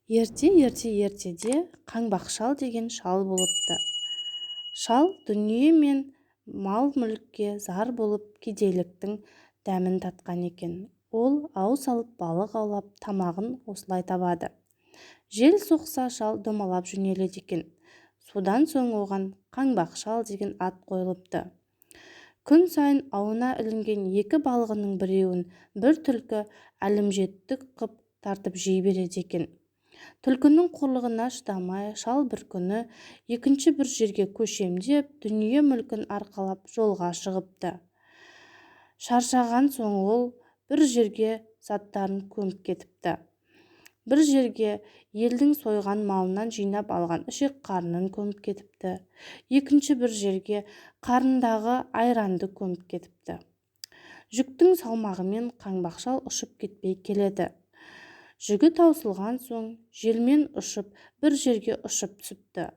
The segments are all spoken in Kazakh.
Ертеде қаңбақ шал деген шал болыпты. Шал дүние мен мал-мүлікке зар болып кедейліктің дәмін татқан екен. Ол ау салып балық аулап тамағын осылай табады. Жел соқса шал домалап жөнеледі екен. Содан соң оған қаңбақ шал деген ат қойылыпты. Күн сайын ауына ілінген екі балығының біреуін бір түлкі әлімжеттік қып тартып жей береді екен. Түлкінің қорлығына шыдамай шал бір күні екінші бір жерге көшем деп дүние мүлкін арқалап жолға шығыпты. Шаршаған соң ол бір жерге заттарын көміп кетіпті. Бір жерге елдің сойған малынан жинап алған ішек қарнын көміп кетіпті. Екінші бір жерге қарындағы айранды көміп кетіпті. Жүктің салмағымен қаңбақ шал ұшып кетпей келеді. Жүгі таусылған соң желмен ұшып бір жерге ұшып түсіпті.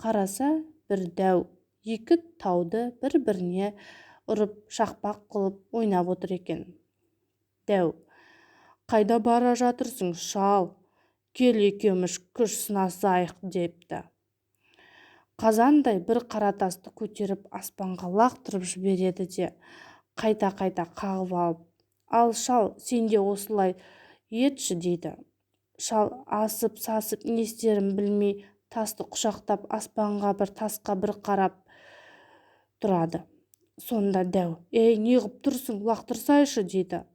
Қараса бір дәу екі тауды бір-біріне ұрып шақпақ қылып ойнап отыр екен. Дәу: "Қайда бара жатырсың, шал? Кел екеуміз күш сынасайық" депті. Қазандай бір қара тасты көтеріп аспанға лақтырып жібереді де қайта-қайта қағып алып: "Ал шал, сен де осылай етші" дейді. Шал асып-сасып не істерін білмей тасты құшақтап аспанға бір тасқа бір қарап тұрады. Сонда дәу: "Ей, неғып тұрсың, лақтырсайшы" дейді.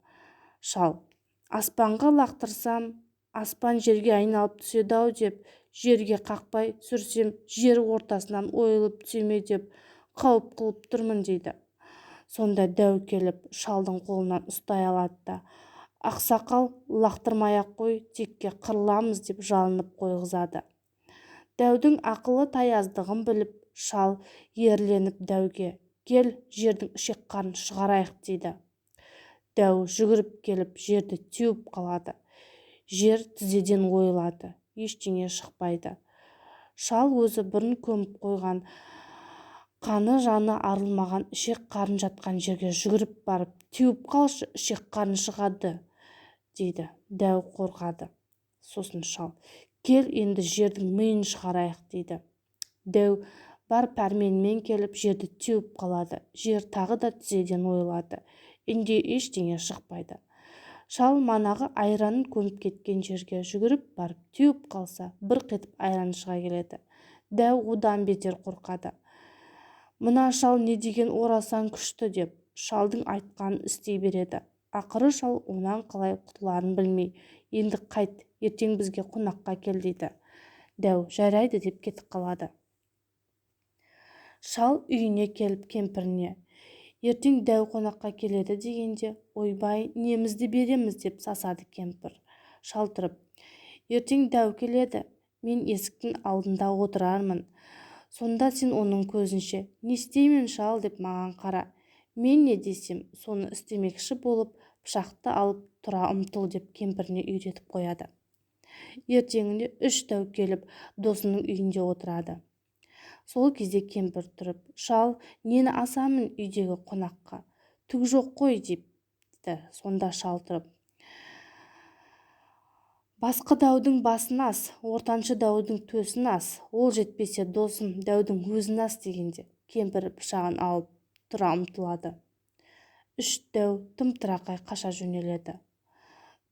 Шал: "Аспанға лақтырсам, аспан жерге айналып түседі-ау деп, жерге қақпай сүрсем, жер ортасынан ойылып түсе ме деп қауіп қылып тұрмын" дейді. Сонда дәу келіп шалдың қолынан ұстай алады да: "Ақсақал, лақтырмай-ақ қой, текке қырыламыз" деп жалынып қойғызады. Дәудің ақылы таяздығын біліп, шал ерленіп дәуге: "Кел, жердің ішек қарын шығарайық" дейді. Дәу жүгіріп келіп жерді теуіп қалады. Жер тізеден ойылады, ештеңе шықпайды. Шал өзі бұрын көміп қойған қаны жаны арылмаған ішек қарын жатқан жерге жүгіріп барып: "Теуіп қалшы, ішек қарын шығады" дейді. Дәу қорқады. Сосын шал: "Кел, енді жердің миын шығарайық" дейді. Дәу бар пәрменімен келіп жерді теуіп қалады. Жер тағы да тізеден ойылады. Енді ештеңе шықпайды. Шал манағы айранын көміп кеткен жерге жүгіріп барып теуіп қалса, бырқ етіп айран шыға келеді. Дәу одан бетер қорқады. "Мына шал не деген орасан күшті" деп шалдың айтқанын істей береді. Ақыры шал онан қалай құтыларын білмей: "Енді қайт, ертең бізге қонаққа кел" дейді. Дәу "Жарайды" деп кетіп қалады. Шал үйіне келіп кемпіріне: "Ертең дәу қонаққа келеді" дегенде: "Ойбай, немізді береміз" деп сасады кемпір. Шал тұрып: "Ертең дәу келеді, мен есіктің алдында отырармын. Сонда сен оның көзінше не істеймін, шал, деп маған қара. Мен не десем, соны істемекші болып пышақты алып тұра ұмтыл" деп кемпіріне үйретіп қояды. Ертеңінде үш дәу келіп досының үйінде отырады. Сол кезде кемпір тұрып: "Шал, нені асамын үйдегі қонаққа? Түк жоқ қой" депті. Сонда шал тұрып: "Басқы дәудің басын ас, ортаншы дәудің төсін ас, ол жетпесе досым дәудің өзін ас" дегенде кемпір пышағын алып тұра ұмтылады. Үш дәу тым-тырақай қаша жөнеледі.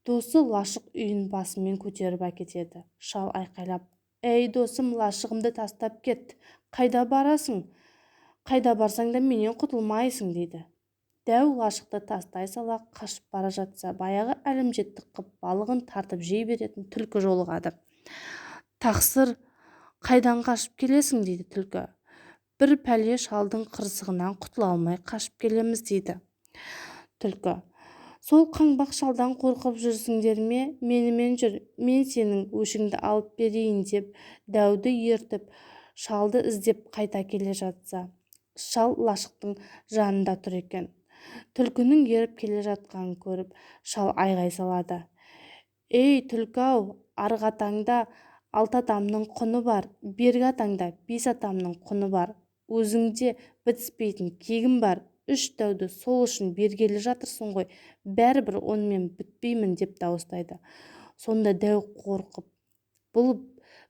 Досы лашық үйін басымен көтеріп әкетеді. Шал айқайлап: "Ей досым, лашығымды тастап кет. Қайда барасың? Қайда барсаң да менен құтылмайсың" дейді. Дәу лашықты тастай сала қашып бара жатса, баяғы әлімжеттік қып балығын тартып жей беретін түлкі жолығады. "Тақсыр, қайдан қашып келесің" дейді түлкі. "Бір пәле шалдың қырсығынан құтыла алмай қашып келеміз" дейді. Түлкі: "Сол қаңбақ шалдан қорқып жүрсіңдер ме? Менімен жүр, мен сенің өшіңді алып берейін" деп дәуді ертіп шалды іздеп қайта келе жатса, шал лашықтың жанында тұр екен. Түлкінің еріп келе жатқанын көріп, шал айғай салады: "Ей түлкі-ау, арғы атаңда 6 атамның құны бар, бергі атаңда 5 атамның құны бар. Өзіңде бітіспейтін кегім бар. 3 дәуді сол үшін бергелі жатырсың ғой, бәрібір онымен бітпеймін" деп дауыстайды. Сонда дәу қорқып бұл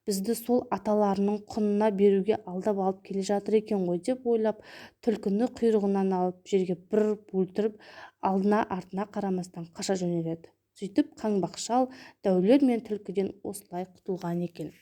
бізді сол аталарының құнына беруге алдап алып келе жатыр екен ғой деп ойлап түлкіні құйрығынан алып жерге бір өлтіріп алдына-артына қарамастан қаша жөнеледі. Сөйтіп қаңбақ шал дәулер мен түлкіден осылай құтылған екен.